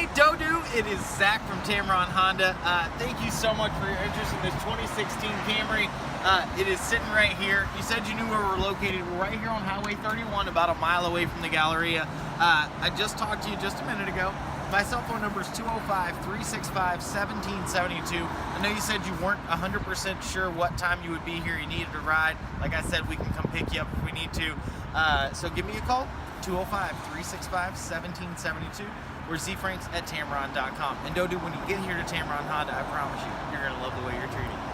Hey Dodu, it is Zac from Tameron Honda. Thank you so much for your interest in this 2016 Camry. It is sitting right here. You said you knew where we're located. We're right here on Highway 31, about a mile away from the Galleria. I just talked to you just a minute ago. My cell phone number is 205-365-1772. I know you said you weren't 100% sure what time you would be here. You needed a ride. Like I said, we can come pick you up if we need to. So give me a call, 205-365-1772. Or Zac Franks at Tameron.com. And Dodu, when you get here to Tameron Honda, I promise you, you're going to love the way you're treated.